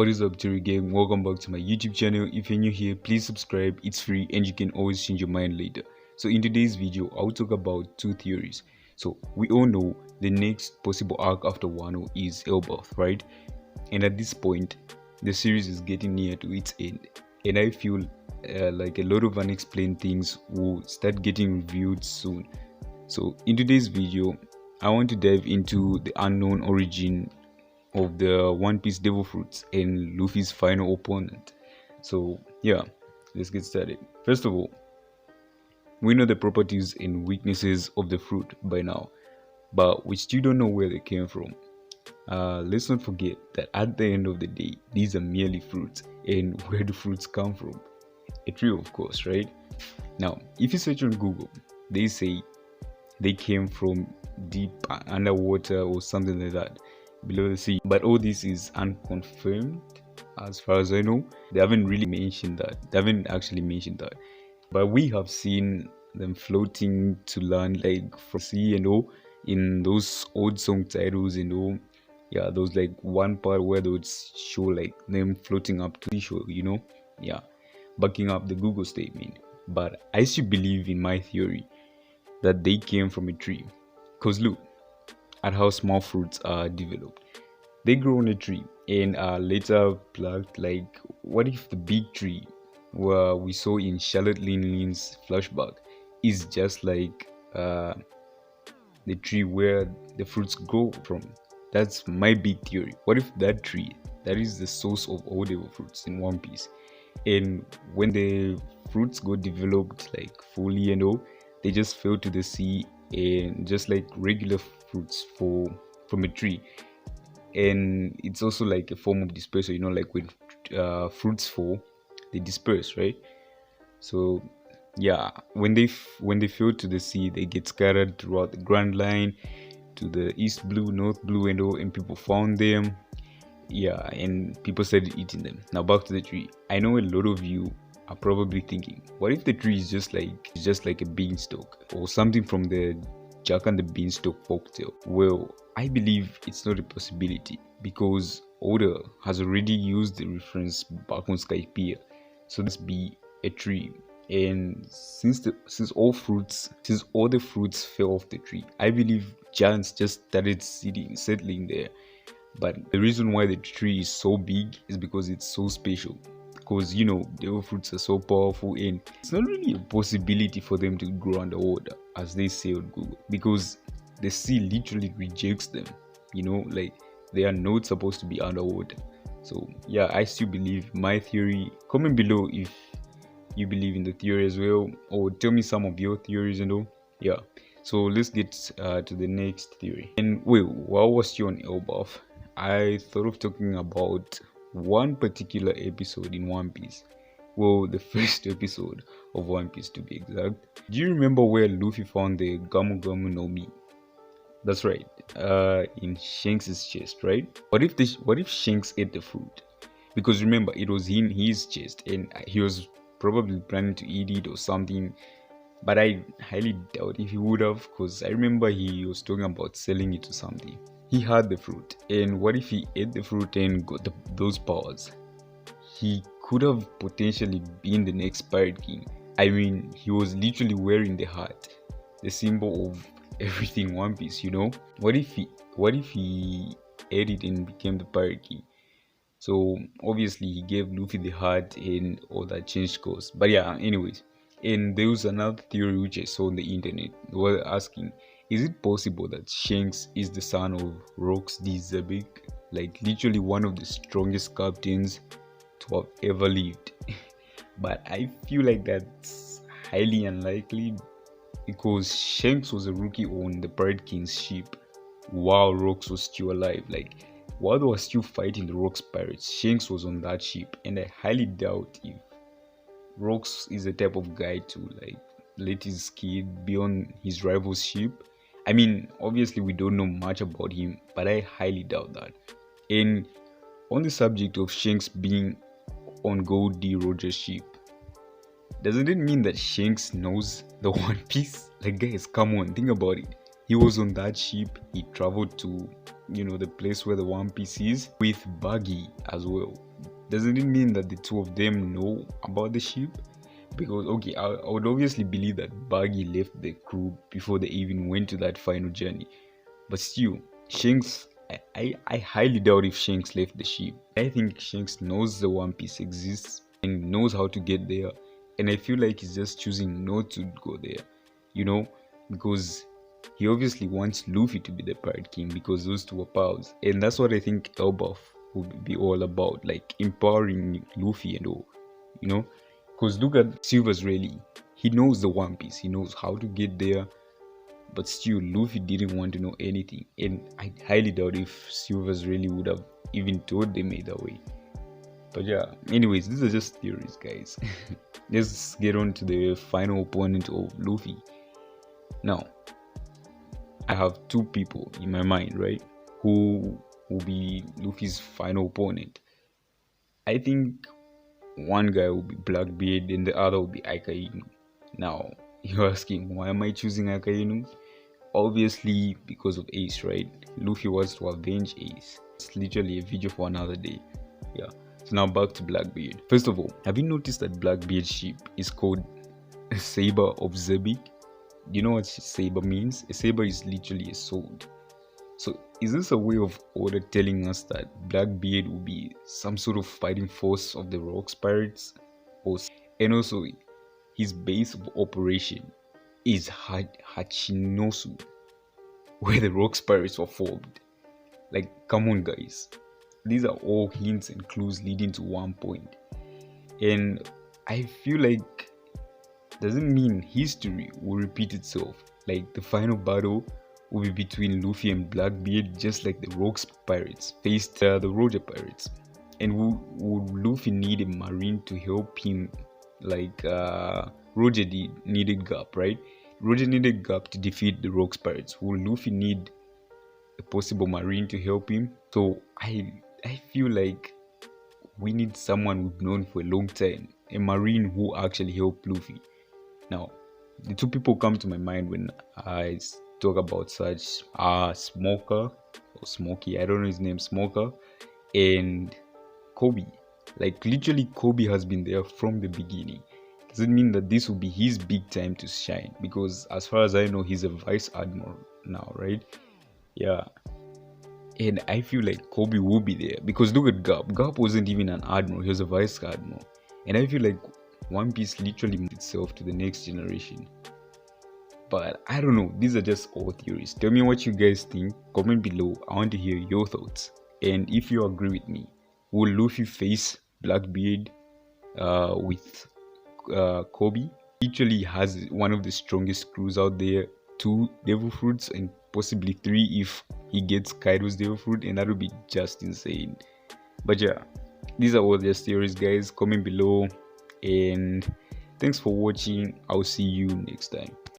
What is up, Terry gang? Welcome back to my YouTube channel. If you're new here, please subscribe. It's free and you can always change your mind later. So in today's video, I'll talk about two theories. So we all know the next possible arc after Wano is Elbaf, right? And at this point, the series is getting near to its end. And I feel like a lot of unexplained things will start getting revealed soon. So in today's video, I want to dive into the unknown origin of the One Piece Devil Fruits and Luffy's final opponent. So yeah, let's get started. First of all, we know the properties and weaknesses of the fruit by now, but we still don't know where they came from. Let's not forget that at the end of the day, these are merely fruits, and where do fruits come from? A tree, of course, right? Now, if you search on Google, they say they came from deep underwater or something like that, below the sea, but all this is unconfirmed as far as I know. They haven't really mentioned that. They haven't actually mentioned that, but we have seen them floating to land, like from sea and all, in those old song titles and all. Yeah, those like one part where they would show like them floating up to the shore, you know. Yeah, backing up the Google statement. But I still believe in my theory that they came from a tree, because look at how small fruits are developed. They grow on a tree and are later plucked. Like, what if the big tree where we saw in Charlotte Lin's flashback is just like the tree where the fruits grow from? That's my big theory. What if that tree, that is the source of all the fruits in One Piece, and when the fruits got developed like fully and all, they just fell to the sea, and just like regular fruits from a tree. And it's also like a form of dispersal, you know, like when fruits fall, they disperse, right? So yeah, when they fall to the sea, they get scattered throughout the Grand Line to the East Blue, North Blue and all, and people found them. Yeah, and people started eating them. Now back to the tree. I know a lot of you are probably thinking, what if the tree is just like a beanstalk or something from the Jack and the Beanstalk folktale? Well, I believe it's not a possibility, because Oda has already used the reference back on Skypiea, so this be a tree. And since all the fruits fell off the tree, I believe giants just started settling there. But the reason why the tree is so big is because it's so special, because you know the fruits are so powerful, and it's not really a possibility for them to grow underwater as they say on Google, because the sea literally rejects them, you know, like they are not supposed to be underwater. So yeah, I still believe my theory. Comment below if you believe in the theory as well, or tell me some of your theories and all. Yeah, so let's get to the next theory. And wait, while I was still on Elbaf, I thought of talking about one particular episode in One Piece. Well, the first episode of One Piece to be exact. Do you remember where Luffy found the Gamu Gamu no Mi? That's right, in Shanks' chest, right? What if Shanks ate the fruit? Because remember, it was in his chest and he was probably planning to eat it or something, but I highly doubt if he would have, because I remember he was talking about selling it or something. He had the fruit, and what if he ate the fruit and got those powers? He could have potentially been the next Pirate King. I mean, he was literally wearing the heart, the symbol of everything One Piece, you know. What if he ate it and became the Pirate King? So obviously he gave Luffy the heart and all that changed course. But yeah, anyways. And there was another theory which I saw on the internet. They were asking, is it possible that Shanks is the son of Rox D. Zebek? Like literally one of the strongest captains to have ever lived. But I feel like that's highly unlikely, because Shanks was a rookie on the Pirate King's ship while Rox was still alive. Like, while they were still fighting the Rox pirates, Shanks was on that ship, and I highly doubt if Rox is the type of guy to like let his kid be on his rival's ship. I mean, obviously we don't know much about him, but I highly doubt that. And on the subject of Shanks being on Gold D. Roger's ship, doesn't it mean that Shanks knows the One Piece? Like, guys, come on, think about it. He was on that ship, he traveled to, you know, the place where the One Piece is with Buggy as well. doesn't it mean that the two of them know about the ship? Because okay, I would obviously believe that Baggy left the crew before they even went to that final journey. But still, Shanks, I highly doubt if Shanks left the ship. I think Shanks knows the One Piece exists and knows how to get there. And I feel like he's just choosing not to go there, you know, because he obviously wants Luffy to be the Pirate King because those two are pals. And that's what I think Elbaf would be all about, like empowering Luffy and all, you know. Because look at Silver's Rayleigh. He knows the One Piece, he knows how to get there, but still Luffy didn't want to know anything. And I highly doubt if Silver's Rayleigh would have even told them either way. But yeah, anyways, these are just theories, guys. Let's get on to the final opponent of Luffy. Now, I have two people in my mind, right, who will be Luffy's final opponent. I think one guy will be Blackbeard and the other will be Akainu. Now, you're asking, why am I choosing Akainu? Obviously because of Ace, right? Luffy wants to avenge Ace. It's literally a video for another day. Yeah. So now back to Blackbeard. First of all, have you noticed that Blackbeard's ship is called a Saber of Zebik? Do you know what saber means? A saber is literally a sword. So is this a way of Oda telling us that Blackbeard will be some sort of fighting force of the Rocks Pirates? And also, his base of operation is Hachinosu, where the Rocks Pirates were formed. Like, come on guys. These are all hints and clues leading to one point. And I feel like doesn't mean history will repeat itself. Like the final battle will be between Luffy and Blackbeard, just like the Rocks Pirates faced the Roger Pirates. And would Luffy need a marine to help him, like Roger needed Garp, right? Roger needed Garp to defeat the Rocks Pirates. Will Luffy need a possible marine to help him? So I feel like we need someone we've known for a long time, a marine who actually helped Luffy. Now, the two people come to my mind when I talk about such are Smoker or Smokey, I don't know his name, Smoker, and Kobe. Like literally Kobe has been there from the beginning. Does it mean that this will be his big time to shine? Because as far as I know, he's a vice admiral now, right? Yeah. And I feel like Kobe will be there because look at Garp. Garp wasn't even an admiral, he was a vice admiral. And I feel like One Piece literally moved itself to the next generation. But I don't know, these are just all theories. Tell me what you guys think, comment below, I want to hear your thoughts. And if you agree with me, will Luffy face Blackbeard with Kobe? Literally has one of the strongest crews out there, 2 devil fruits and possibly 3 if he gets Kaido's devil fruit, and that would be just insane. But yeah, these are all just theories, guys. Comment below, and thanks for watching. I'll see you next time.